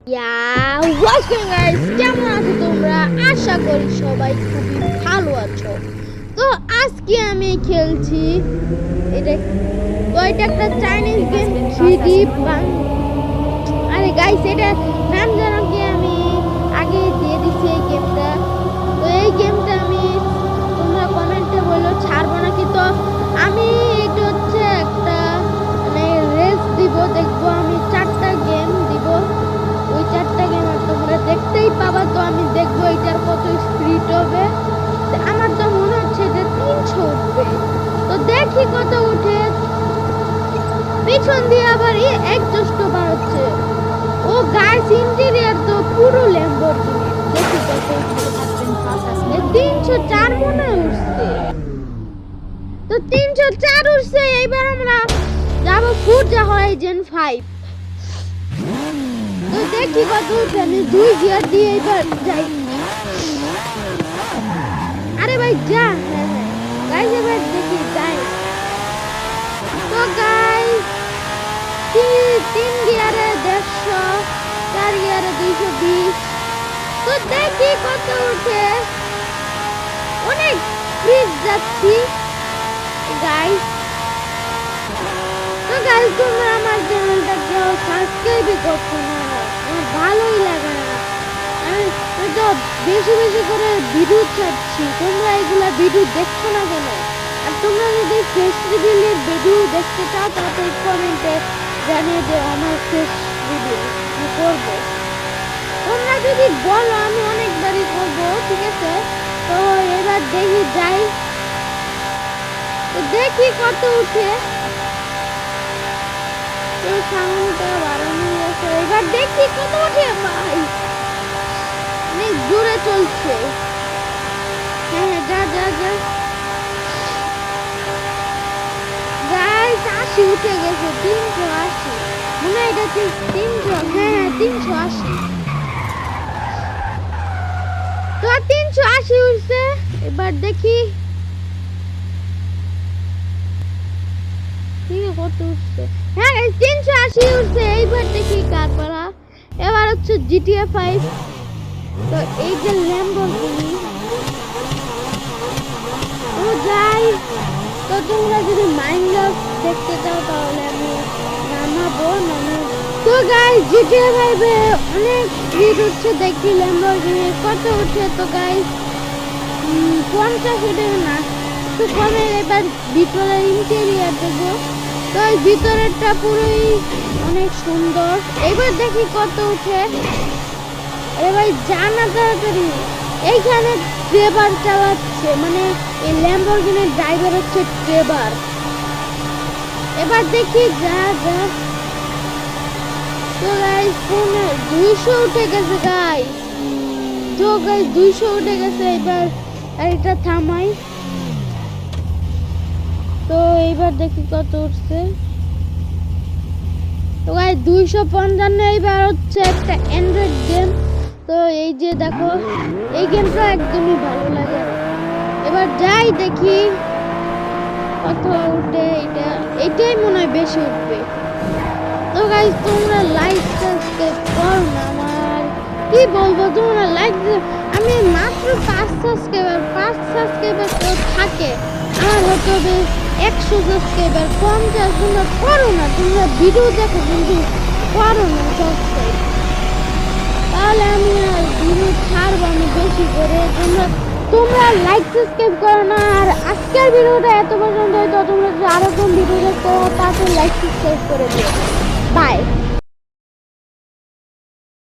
What's going on guys? কেমন আছো তোমরা? আশা করি সবাই খুবই ভালো আছো। তো আজকে আমি খেলছি এটা একটা চাইনিজ গেম 3D আরে গাইস এটা নাম জানো কি আমি আগে দিয়ে দিছি এই গেমটা। তো এই গেমটা আমি তোমরা কমেন্টে বলো ছাড়বো নাকি। তো আমি এটা হচ্ছে একটা মানে রেস দিব, দেখবো আমি 4টা গেম দিব। ওই 4টা গেম তোমরা দেখতেই পাবা। তো আমি দেখবো এটার কত স্পিড হবে। আমার তো মনে হচ্ছে যে 300 উঠবে। তো দেখি কত উঠে। পিছন দিয়ে আবার একজস্ট বার হচ্ছে। ও গাইস ইন্টেরিয়র তো পুরো ল্যাম্বরগিনি। দেখি কত উঠছে। 304 মনে উঠছে। তো 304 উঠছে। এইবার আমরা যাব ফোর্জা হরাইজন 5। তো দেখি কত উঠে। আমি 2 গিয়ার দিয়ে এবার যাই। আরে ভাই যা। গাইস এবার দেখি যাই। তো গাইস 3 গিয়ারে 150, 4 গিয়ারে 220। তো দেখি কত উঠে। অনেক স্পিড যাচ্ছি গাইস। তো গাইস তোমরা আমার চ্যানেলটাকে সাবস্ক্রাইব করছো না, আমার ভালোই লাগে না। আমি তো বেশি বেশি করে ভিডিও ছাড়ছি, তোমরা এগুলা ভিডিও দেখছো না কেন? আর তোমরা যদি ফেস রিভিলের ভিডিও দেখতে চাও তাহলে কমেন্টে জানিয়ে দিও আমার ফেস রিভিল আমি করবো। তোমরা যদি বলো আমি অনেকবারই করবো, ঠিক আছে? তো এবার দেখি যাই। তো দেখি কত উঠে। তো সাউন্ডটা বাড়ানো হয়েছে। এবার দেখি কত উঠে। ভাই অনেক জোরে চলছে। হ্যাঁ যা যা যা। গাইস 80 উঠে গেছে। 380 মনে হয় এটা 300। হ্যাঁ 380। তো 380 উঠছে। এবার দেখি কত উঠছে। হ্যাঁ 380 উঠছে। এইবার দেখি কার পালা। এবার হচ্ছে GTA 5। তো এই যে ল্যাম্বরগিনি ও যাই। তো তোমরা যদি মাইনক্রাফট দেখতে চাও তাহলে আমি নামাবো। তো গাইস GTA 5 এ অনেক স্পিড উঠছে। দেখি ল্যাম্বরগিনি কত উঠে। তো গাইস 50 উঠে না, তো কমে। এবার ভিতরের ইন্টেরিয়র দেখবো। তো এই ভিতরেরটা পুরোই অনেক সুন্দর। এবার দেখি কত উঠে। এবার জানা তাড়াতাড়ি। এইখানে ট্রেভার চালাচ্ছে, মানে এই ল্যাম্বরগিনির ড্রাইভার হচ্ছে ট্রেভার। এবার দেখি যা যা। তো গাইস 200 উঠে গেছে গাইস। তো গাইস 200 উঠে গেছে। এবার এটা থামাই। তো এইবার দেখি কত উঠছে। তো গাইস 255। এইবার হচ্ছে একটা অ্যান্ড্রয়েড গেম। তো এই যে দেখো এই গেমটা একদমই ভালো লাগে। এবার যাই দেখি কত উঠে। এটাই মনে হয় বেশি উঠবে। তো গাইস তোমরা লাইক সাবস্ক্রাইব করো না। আমার কি বলবো, তোমরা লাইক। আমি মাত্র 5 সাবস্ক্রাইবার তো থাকে। আমার হতে হবে 100 সাবস্ক্রাইবার। 50 তোমরা করো না। তোমরা ভিডিও দেখো কিন্তু করো না সাবস্ক্রাইব। তাহলে আমি আর ভিডিও ছাড়বো আমি বেশি করে। তোমরা লাইক সাবস্ক্রাইব করো না। আর আজকের ভিডিওটা এত পর্যন্ত। তোমরা যদি আরো কোন ভিডিও দেখতে তাহলে লাইক সাবস্ক্রাইব করে দিও। বাই।